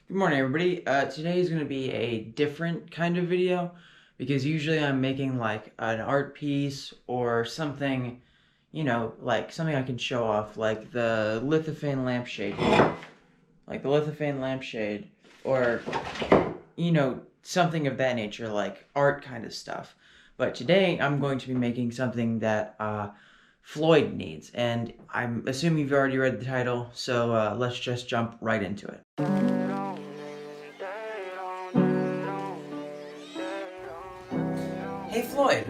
Good morning, everybody. Today is going to be a different kind of video because usually I'm making like an art piece or something, like something I can show off, like the lithophane lampshade, or, something of that nature, like art kind of stuff. But today I'm going to be making something that Floyd needs, and I'm assuming you've already read the title, so let's just jump right into it. Hey Floyd,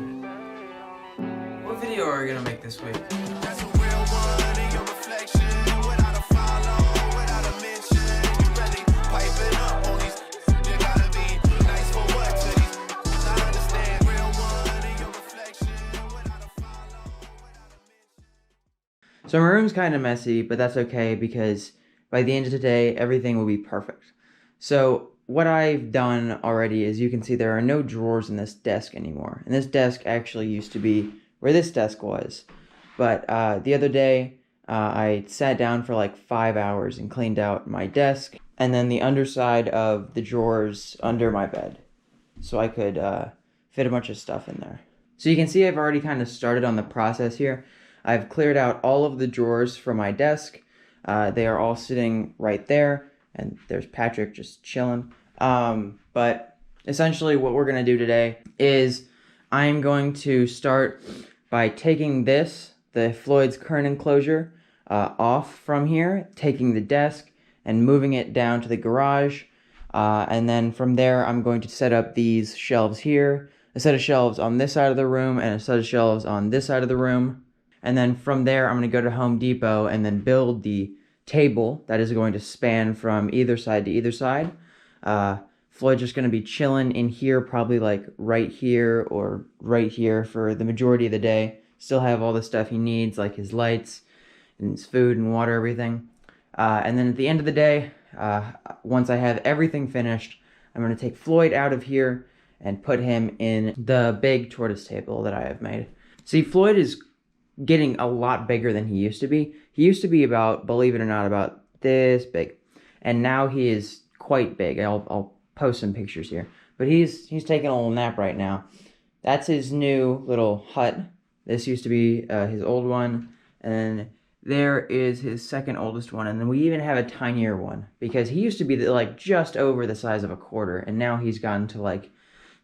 what video are we gonna make this week? That's a real one in your reflection, without a follow, without a mention. You really piping up on these. You gotta be nice for what to these. I understand. Real one in your reflection, without a follow, without a mention. So my room's kind of messy, but that's okay because by the end of today, everything will be perfect. So what I've done already is you can see there are no drawers in this desk anymore. And this desk actually used to be where this desk was. But the other day, I sat down for like 5 hours and cleaned out my desk and then the underside of the drawers under my bed. So I could fit a bunch of stuff in there. So you can see I've already kind of started on the process here. I've cleared out all of the drawers from my desk. They are all sitting right there. And there's Patrick just chilling. But essentially what we're going to do today is I'm going to start by taking this, the Floyd's current enclosure, off from here, taking the desk and moving it down to the garage. And then from there, I'm going to set up these shelves here, a set of shelves on this side of the room and a set of shelves on this side of the room. And then from there, I'm going to go to Home Depot and then build the table that is going to span from either side to either side. Floyd's just going to be chilling in here, probably like right here or right here for the majority of the day. Still have all the stuff he needs, like his lights and his food and water, everything. And then at the end of the day, once I have everything finished, I'm going to take Floyd out of here and put him in the big tortoise table that I have made. See, Floyd is getting a lot bigger than he used to be. He used to be about, believe it or not, about this big. And now he is quite big. I'll post some pictures here. But he's taking a little nap right now. That's his new little hut. This used to be his old one. And there is his second oldest one. And then we even have a tinier one. Because he used to be like just over the size of a quarter. And now he's gotten to like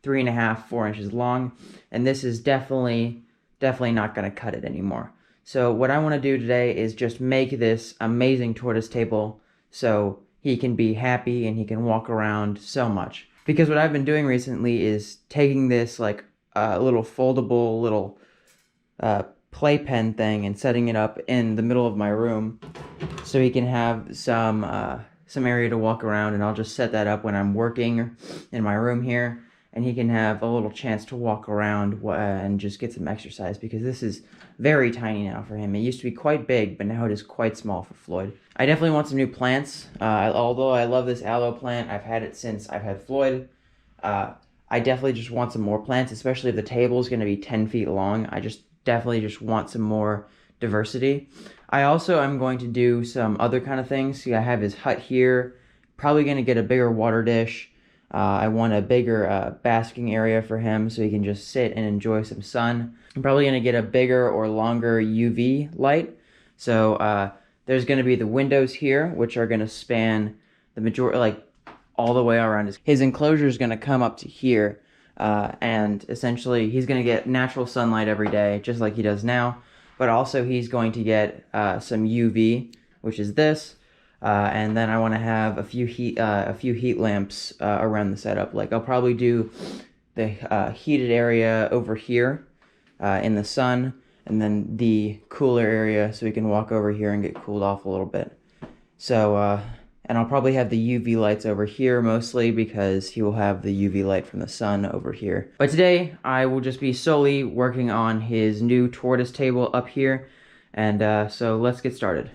3.5, 4 inches long. And this is definitely not going to cut it anymore. So what I want to do today is just make this amazing tortoise table so he can be happy and he can walk around so much. Because what I've been doing recently is taking this like little foldable little playpen thing and setting it up in the middle of my room so he can have some area to walk around, and I'll just set that up when I'm working in my room here. And he can have a little chance to walk around and just get some exercise, because this is very tiny now for him. It used to be quite big, but now it is quite small for Floyd. I definitely want some new plants. Although I love this aloe plant, I've had it since I've had Floyd. I definitely just want some more plants, especially if the table is going to be 10 feet long. I definitely just want some more diversity. I also am going to do some other kind of things. See, I have his hut here. Probably going to get a bigger water dish. I want a bigger basking area for him so he can just sit and enjoy some sun. I'm probably going to get a bigger or longer UV light. So there's going to be the windows here, which are going to span the majority, like all the way around. His enclosure is going to come up to here. And essentially he's going to get natural sunlight every day, just like he does now. But also he's going to get some UV, which is this. And then I want to have a few heat lamps around the setup. Like I'll probably do the heated area over here in the sun, and then the cooler area so we can walk over here and get cooled off a little bit. So and I'll probably have the UV lights over here mostly because he will have the UV light from the sun over here. But today I will just be solely working on his new tortoise table up here, and so let's get started.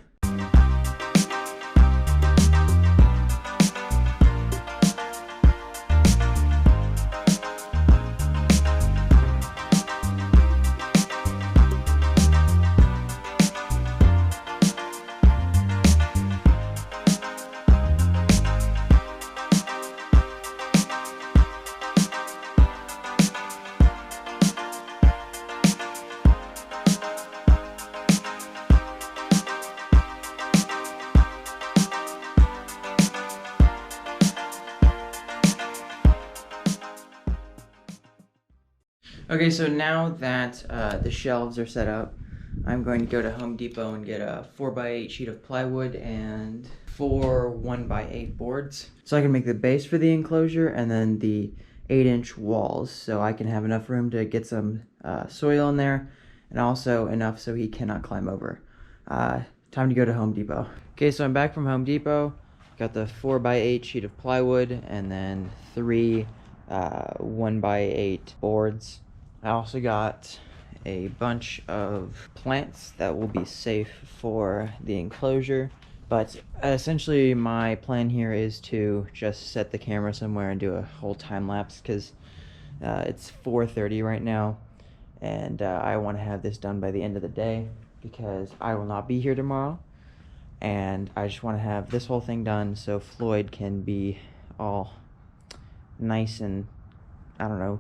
Okay, so now that the shelves are set up, I'm going to go to Home Depot and get a 4x8 sheet of plywood and 4 1x8 boards. So I can make the base for the enclosure and then the 8-inch walls, so I can have enough room to get some soil in there and also enough so he cannot climb over. Time to go to Home Depot. Okay, so I'm back from Home Depot. Got the 4x8 sheet of plywood and then 3 1x8 boards. I also got a bunch of plants that will be safe for the enclosure, but essentially my plan here is to just set the camera somewhere and do a whole time lapse because it's 4:30 right now, and I want to have this done by the end of the day because I will not be here tomorrow, and I just want to have this whole thing done so Floyd can be all nice and, I don't know,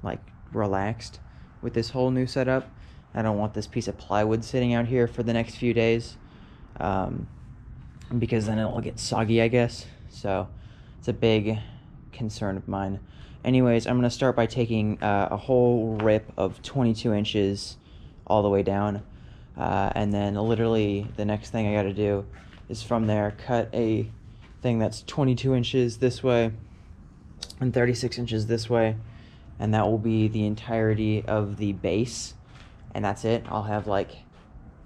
like relaxed with this whole new setup. I don't want this piece of plywood sitting out here for the next few days because then it'll get soggy, I guess. So it's a big concern of mine. Anyways, I'm gonna start by taking a whole rip of 22 inches all the way down, and then literally the next thing I gotta do is from there cut a thing that's 22 inches this way and 36 inches this way, and that will be the entirety of the base, and that's it. I'll have like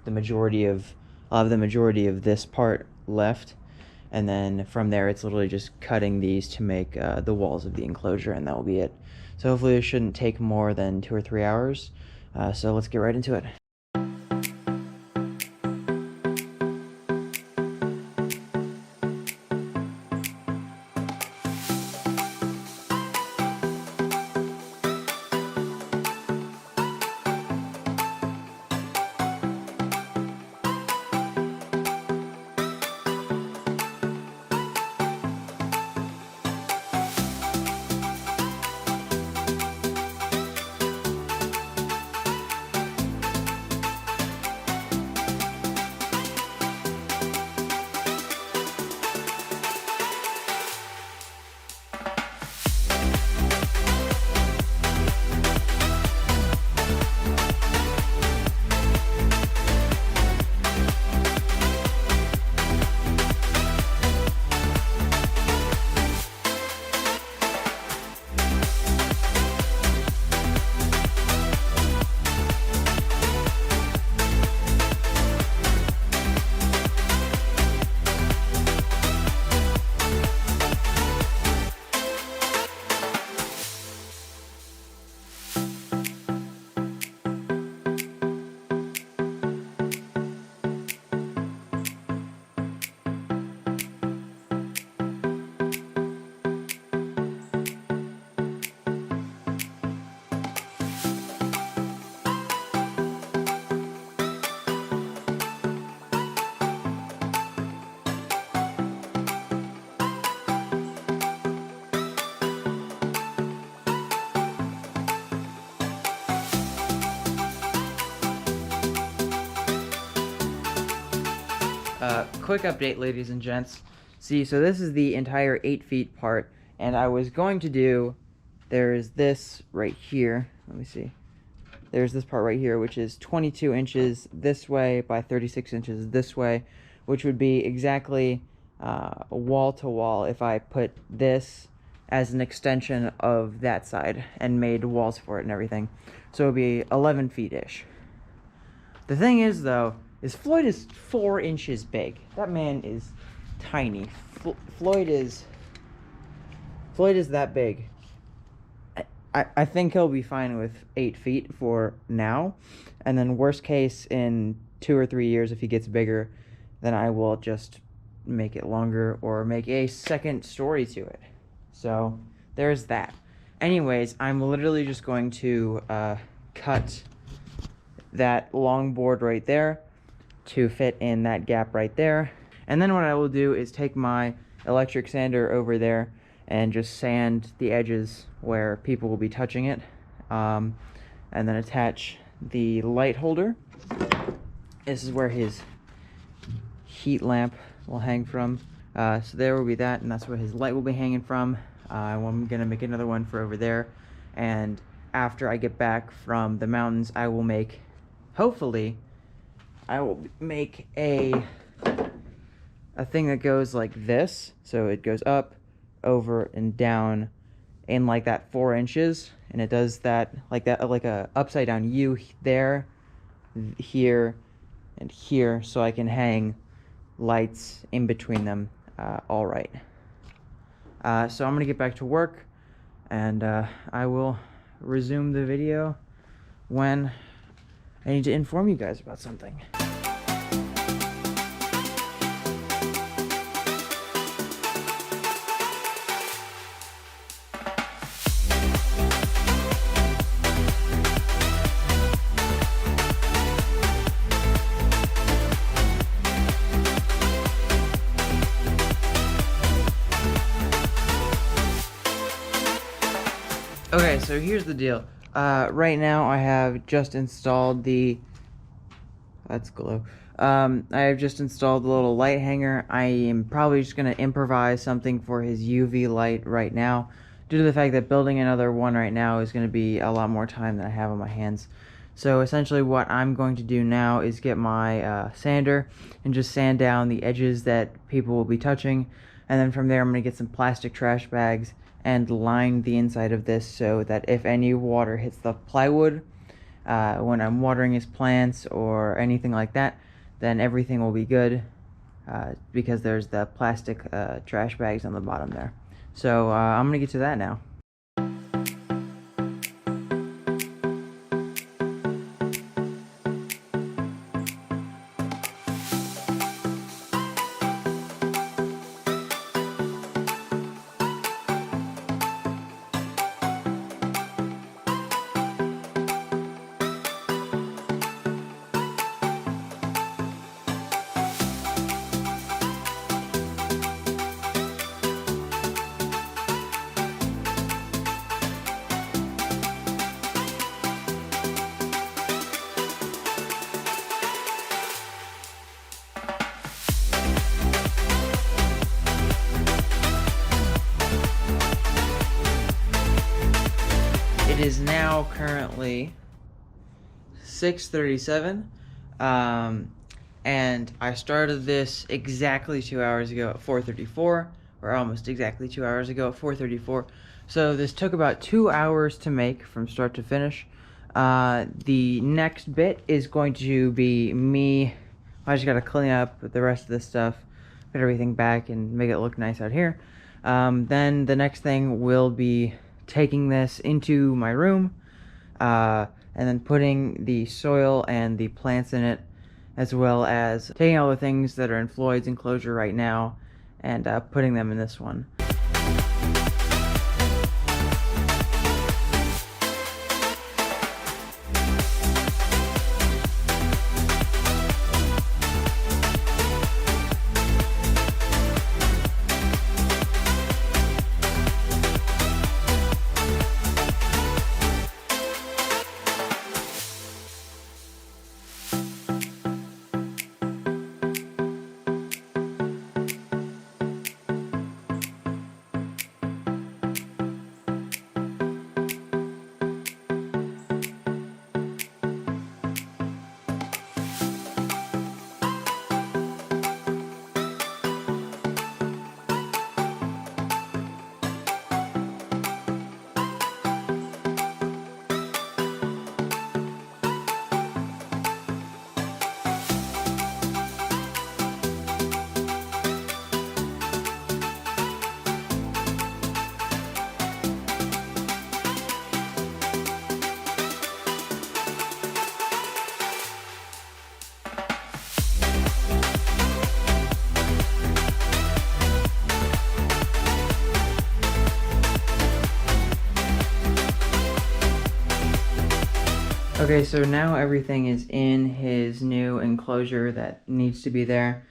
the majority of this part left, and then from there it's literally just cutting these to make the walls of the enclosure, and that will be it. So hopefully it shouldn't take more than 2 or 3 hours. So let's get right into it. Quick update, ladies and gents. See, so this is the entire 8 feet part, and I was going to do, there's this right here, let me see, there's this part right here, which is 22 inches this way by 36 inches this way, which would be exactly wall to wall if I put this as an extension of that side and made walls for it and everything. So it would be 11 feet-ish. The thing is, though, is Floyd is 4 inches big. That man is tiny. Floyd is that big. I think he'll be fine with 8 feet for now, and then worst case in 2 or 3 years if he gets bigger, then I will just make it longer or make a second story to it. So there's that. Anyways, I'm literally just going to cut that long board right there to fit in that gap right there, and then what I will do is take my electric sander over there and just sand the edges where people will be touching it, and then attach the light holder. This is where his heat lamp will hang from, so there will be that, and that's where his light will be hanging from. I'm gonna make another one for over there, and after I get back from the mountains, I will make, hopefully, I will make a thing that goes like this. So it goes up, over, and down in like that 4 inches, and it does that like a upside down U there, here, and here, so I can hang lights in between them. All right. So I'm gonna get back to work, and I will resume the video when I need to inform you guys about something. Okay, so here's the deal. Right now I have just installed the... That's glow. I have just installed the little light hanger. I am probably just going to improvise something for his UV light right now, due to the fact that building another one right now is going to be a lot more time than I have on my hands. So essentially what I'm going to do now is get my sander and just sand down the edges that people will be touching, and then from there I'm going to get some plastic trash bags and line the inside of this so that if any water hits the plywood when I'm watering his plants or anything like that, then everything will be good, because there's the plastic trash bags on the bottom there. So I'm gonna get to that now. It is now currently 6:37, and I started this exactly 2 hours ago at 4:34, or almost exactly 2 hours ago at 4:34. So this took about 2 hours to make from start to finish. The next bit is going to be me. I just got to clean up the rest of this stuff, put everything back, and make it look nice out here. Then the next thing will be taking this into my room, and then putting the soil and the plants in it, as well as taking all the things that are in Floyd's enclosure right now and putting them in this one. Okay, so now everything is in his new enclosure that needs to be there.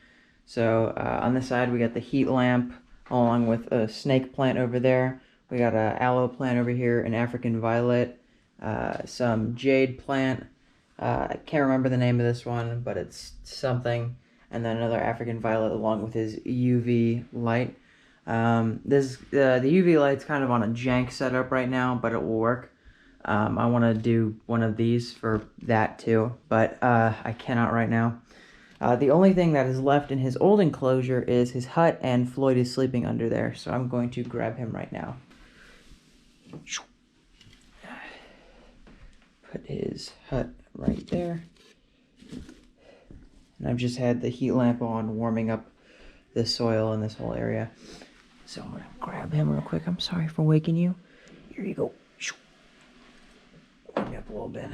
So on this side we got the heat lamp along with a snake plant over there. We got an aloe plant over here, an African violet, some jade plant. I can't remember the name of this one, but it's something. And then another African violet along with his UV light. The UV light's kind of on a jank setup right now, but it will work. I want to do one of these for that too, but I cannot right now. The only thing that is left in his old enclosure is his hut, and Floyd is sleeping under there, so I'm going to grab him right now. Put his hut right there. And I've just had the heat lamp on, warming up the soil in this whole area. So I'm going to grab him real quick. I'm sorry for waking you. Here you go. Warm me up a little bit.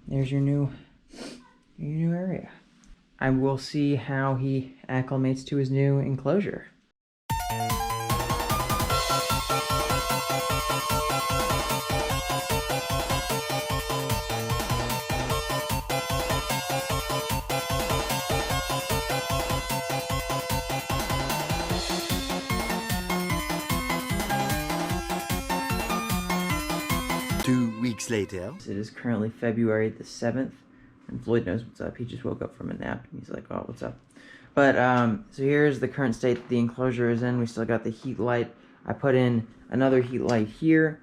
There's your new area. I will see how he acclimates to his new enclosure. Later. It is currently February the 7th, and Floyd knows what's up. He just woke up from a nap, and he's like, oh, what's up? But, so here's the current state that the enclosure is in. We still got the heat light. I put in another heat light here,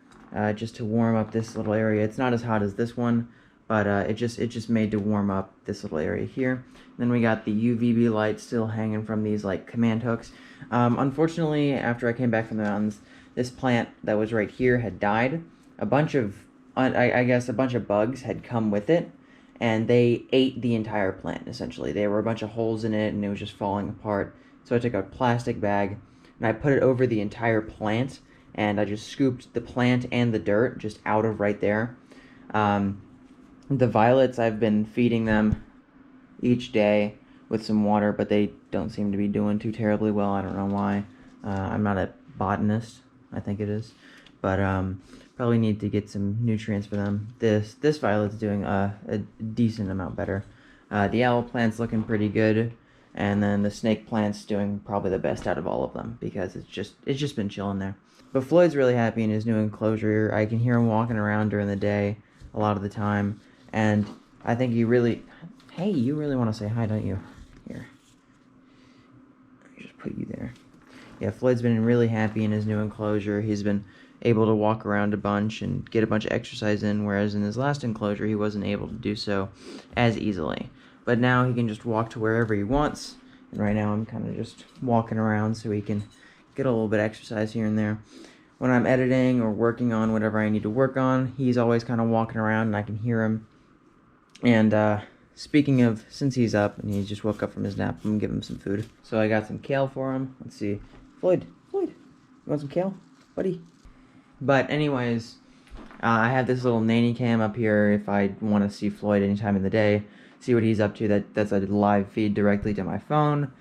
just to warm up this little area. It's not as hot as this one, but it just made to warm up this little area here. Then we got the UVB light still hanging from these, like, command hooks. Unfortunately, after I came back from the mountains, this plant that was right here had died. A bunch of I guess a bunch of bugs had come with it, and they ate the entire plant, essentially. There were a bunch of holes in it, and it was just falling apart. So I took a plastic bag, and I put it over the entire plant, and I just scooped the plant and the dirt just out of right there. The violets, I've been feeding them each day with some water, but they don't seem to be doing too terribly well. I don't know why. I'm not a botanist, I think it is. But probably need to get some nutrients for them. This violet's doing a decent amount better. The aloe plant's looking pretty good, and then the snake plant's doing probably the best out of all of them because it's just been chilling there. But Floyd's really happy in his new enclosure. I can hear him walking around during the day a lot of the time, and I think he really... Hey, you really want to say hi, don't you? Here. Let me just put you there. Yeah, Floyd's been really happy in his new enclosure. He's been able to walk around a bunch and get a bunch of exercise in, whereas in his last enclosure he wasn't able to do so as easily. But now he can just walk to wherever he wants, and right now I'm kind of just walking around so he can get a little bit of exercise here and there. When I'm editing or working on whatever I need to work on, he's always kind of walking around and I can hear him. And speaking of, since he's up and he just woke up from his nap, I'm gonna give him some food. So I got some kale for him. Let's see. Floyd, you want some kale, buddy? But anyways, I have this little nanny cam up here if I want to see Floyd anytime in the day, see what he's up to. That's a live feed directly to my phone.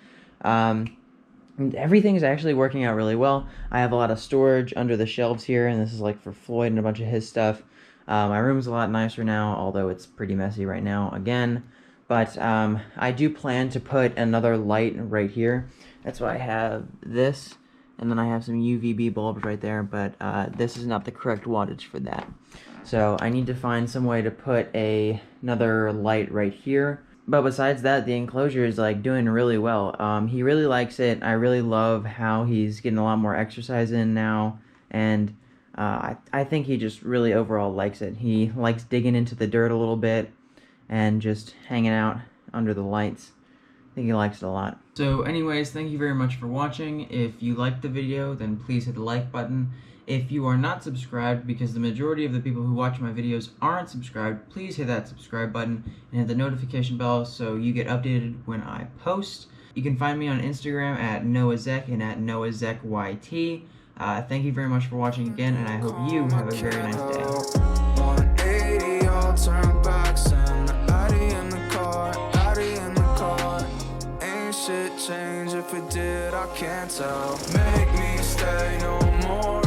Everything's actually working out really well. I have a lot of storage under the shelves here, and this is like for Floyd and a bunch of his stuff. My room's a lot nicer now, although it's pretty messy right now again. But I do plan to put another light right here. That's why I have this. And then I have some UVB bulbs right there, but this is not the correct wattage for that. So I need to find some way to put another light right here. But besides that, the enclosure is like doing really well. He really likes it. I really love how he's getting a lot more exercise in now. And I think he just really overall likes it. He likes digging into the dirt a little bit and just hanging out under the lights. I think he likes it a lot. So anyways, thank you very much for watching. If you liked the video, then please hit the like button. If you are not subscribed, because the majority of the people who watch my videos aren't subscribed, please hit that subscribe button and hit the notification bell so you get updated when I post. You can find me on Instagram at NoahZek and at NoahZekYT. Thank you very much for watching again, and I hope you have a very nice day. 180 all turnbacks and the Addy in the car, Addy in the car. Ain't shit change, if it did I can't tell. Make me stay no more.